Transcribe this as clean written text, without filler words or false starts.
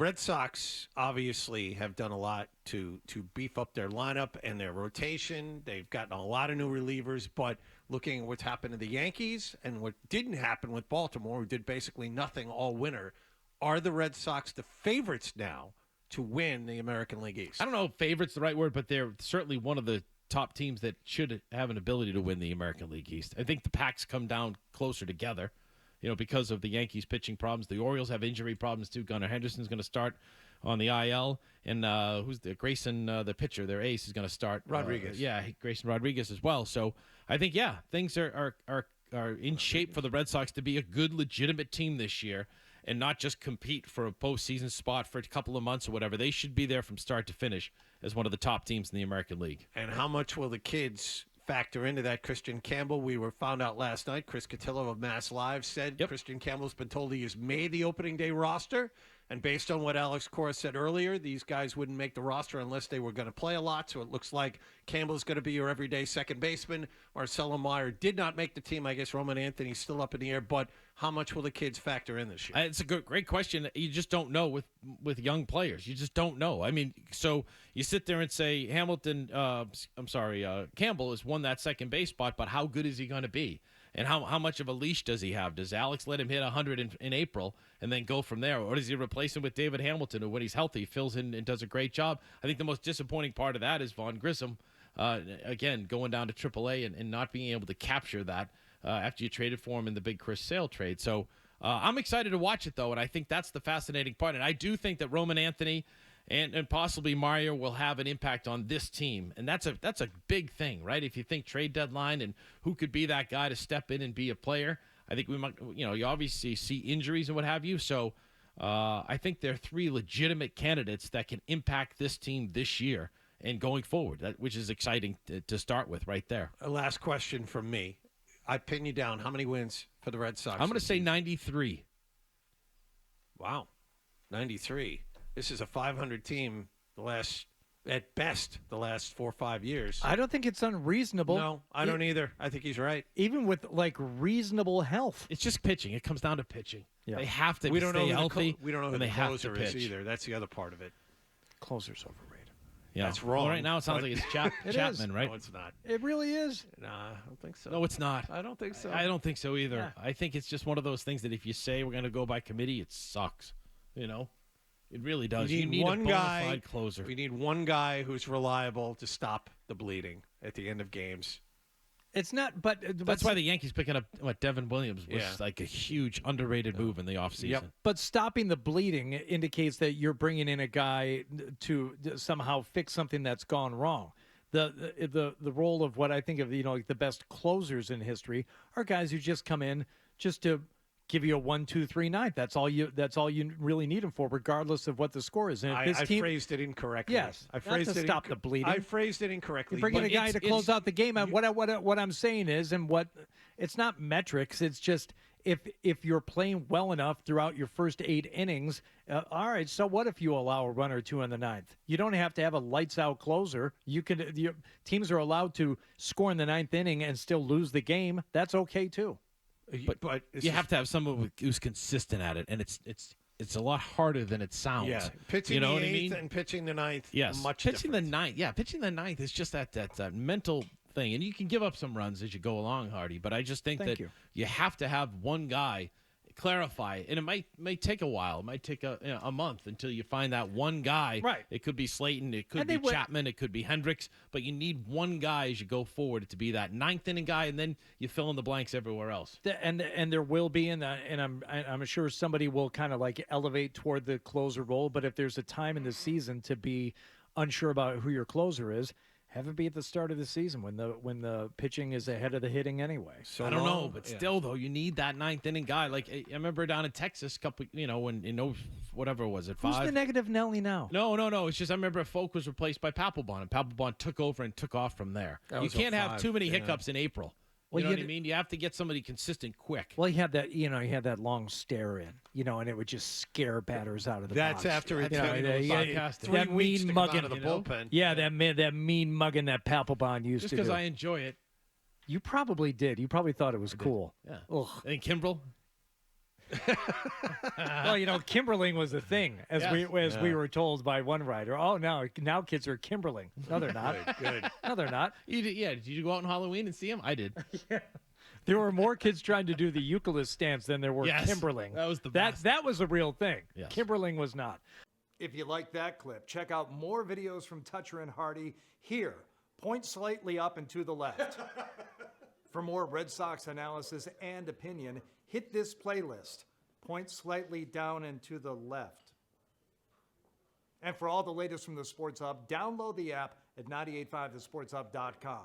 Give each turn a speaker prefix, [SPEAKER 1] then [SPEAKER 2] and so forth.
[SPEAKER 1] Red Sox obviously have done a lot to beef up their lineup and their rotation. They've gotten a lot of new relievers, but looking at what's happened to the Yankees and what didn't happen with Baltimore, who did basically nothing all winter, are the Red Sox the favorites now to win the American League East?
[SPEAKER 2] I don't know if favorite's the right word, but they're certainly one of the top teams that should have an ability to win the American League East. I think the packs come down closer together, because of the Yankees pitching problems. The Orioles have injury problems too. Gunnar Henderson's going to start on the IL, and Grayson, the pitcher, their ace, is going to start.
[SPEAKER 1] Rodriguez.
[SPEAKER 2] Grayson Rodriguez as well. So I think things are in shape for the Red Sox to be a good, legitimate team this year, and not just compete for a postseason spot for a couple of months or whatever. They should be there from start to finish as one of the top teams in the American League.
[SPEAKER 1] And how much will the kids factor into that? Christian Campbell, we were found out last night, Chris Cotillo of Mass Live said Christian Campbell's been told he has made the opening day roster. And based on what Alex Cora said earlier, these guys wouldn't make the roster unless they were going to play a lot. So it looks like Campbell's going to be your everyday second baseman. Marcelo Meyer did not make the team. I guess Roman Anthony's still up in the air. But how much will the kids factor in this year?
[SPEAKER 2] It's a great question. You just don't know with young players. You just don't know. I mean, so you sit there and say Campbell has won that second base spot, but how good is he going to be? And how much of a leash does he have? Does Alex let him hit 100 in April and then go from there? Or does he replace him with David Hamilton, who, when he's healthy, fills in and does a great job? I think the most disappointing part of that is Vaughn Grissom, again, going down to AAA and not being able to capture that after you traded for him in the big Chris Sale trade. So I'm excited to watch it, though, and I think that's the fascinating part. And I do think that Roman Anthony and possibly Mario will have an impact on this team. And that's a big thing, right? If you think trade deadline and who could be that guy to step in and be a player, I think we might, you obviously see injuries and what have you. So I think there are three legitimate candidates that can impact this team this year and going forward, which is exciting to start with right there.
[SPEAKER 1] A last question from me. I pin you down. How many wins for the Red Sox?
[SPEAKER 2] I'm going to say 93.
[SPEAKER 1] Wow. 93. This is a 500 team at best the last 4 or 5 years.
[SPEAKER 3] I don't think it's unreasonable.
[SPEAKER 1] No, I don't either. I think he's right.
[SPEAKER 3] Even with reasonable health.
[SPEAKER 2] It's just pitching. It comes down to pitching.
[SPEAKER 3] Yeah.
[SPEAKER 2] They have to stay healthy.
[SPEAKER 1] We don't know who the closer is either. That's the other part of it.
[SPEAKER 3] Closer's overrated.
[SPEAKER 1] Yeah. That's wrong.
[SPEAKER 2] Well, right now it sounds like it's Chapman, right?
[SPEAKER 1] No, it's not.
[SPEAKER 3] It really is.
[SPEAKER 1] Nah, I don't think so.
[SPEAKER 2] No, it's not.
[SPEAKER 1] I don't think so.
[SPEAKER 2] I don't think so either.
[SPEAKER 3] Yeah.
[SPEAKER 2] I think it's just one of those things that if you say we're going to go by committee, it sucks. It really does. You need
[SPEAKER 1] one
[SPEAKER 2] a bona
[SPEAKER 1] guy,
[SPEAKER 2] fide closer.
[SPEAKER 1] We need one guy who's reliable to stop the bleeding at the end of games.
[SPEAKER 3] It's not, but
[SPEAKER 2] that's why the Yankees picking up Devin Williams was like a huge underrated move in the offseason.
[SPEAKER 1] Yep.
[SPEAKER 3] But stopping the bleeding indicates that you're bringing in a guy to somehow fix something that's gone wrong. The role of what I think of the best closers in history are guys who just come in just to give you a 1, 2, 3 ninth. That's all you really need him for, regardless of what the score is. And
[SPEAKER 1] I phrased it incorrectly.
[SPEAKER 3] Yes,
[SPEAKER 1] I phrased
[SPEAKER 3] not to stop the bleeding.
[SPEAKER 1] I phrased it incorrectly.
[SPEAKER 3] You're bringing a guy to close out the game. What I'm saying is, it's not metrics. It's just if you're playing well enough throughout your first 8 innings, all right. So what if you allow a run or two in the ninth? You don't have to have a lights out closer. Teams are allowed to score in the ninth inning and still lose the game. That's okay too.
[SPEAKER 2] But you have to have someone who's consistent at it, and it's a lot harder than it sounds.
[SPEAKER 1] Yeah, pitching the eighth and pitching the ninth.
[SPEAKER 2] Yes,
[SPEAKER 1] much
[SPEAKER 2] pitching
[SPEAKER 1] different.
[SPEAKER 2] the ninth. Yeah, pitching the ninth is just that mental thing, and you can give up some runs as you go along, Hardy. But I just think you have to have one guy clarify it, and it might take a while. It might take a month until you find that one guy.
[SPEAKER 3] Right.
[SPEAKER 2] It could be Slayton, it could be Chapman, it could be Hendricks, but you need one guy as you go forward to be that ninth inning guy, and then you fill in the blanks everywhere else.
[SPEAKER 3] And there will be, and I'm sure somebody will kind of elevate toward the closer role. But if there's a time in the season to be unsure about who your closer is, have it be at the start of the season when the pitching is ahead of the hitting anyway.
[SPEAKER 2] So I don't know, but still though, you need that ninth inning guy. Like I remember down in Texas, when whatever was it, 5.
[SPEAKER 3] Who's the negative Nelly now?
[SPEAKER 2] No. It's just I remember Folk was replaced by Papelbon, and Papelbon took over and took off from there. You can't have too many hiccups in April. You know what I mean? You have to get somebody consistent quick.
[SPEAKER 3] Well, he had that long stare in, and it would just scare batters out of the box.
[SPEAKER 1] That's after it's
[SPEAKER 3] that mean mugging
[SPEAKER 1] out of the bullpen.
[SPEAKER 3] Yeah, that mean mugging that Papelbon used
[SPEAKER 2] just
[SPEAKER 3] to do.
[SPEAKER 2] Just because I enjoy it.
[SPEAKER 3] You probably did. You probably thought it was cool.
[SPEAKER 2] Yeah.
[SPEAKER 3] Ugh.
[SPEAKER 2] And Kimbrel?
[SPEAKER 3] Well, Kimberling was the thing, as we were told by one writer. Oh, now kids are Kimberling. No, they're not.
[SPEAKER 1] Good.
[SPEAKER 3] No, they're not.
[SPEAKER 2] Did you go out on Halloween and see him? I did.
[SPEAKER 3] There were more kids trying to do the Euclid stance than there were
[SPEAKER 2] Yes,
[SPEAKER 3] Kimberling.
[SPEAKER 2] that was the best.
[SPEAKER 3] That was a real thing.
[SPEAKER 2] Yes.
[SPEAKER 3] Kimberling was not.
[SPEAKER 4] If you like that clip, check out more videos from Toucher and Hardy here. Point slightly up and to the left. For more Red Sox analysis and opinion, hit this playlist. Point slightly down and to the left. And for all the latest from the Sports Hub, download the app at 985thesportshub.com.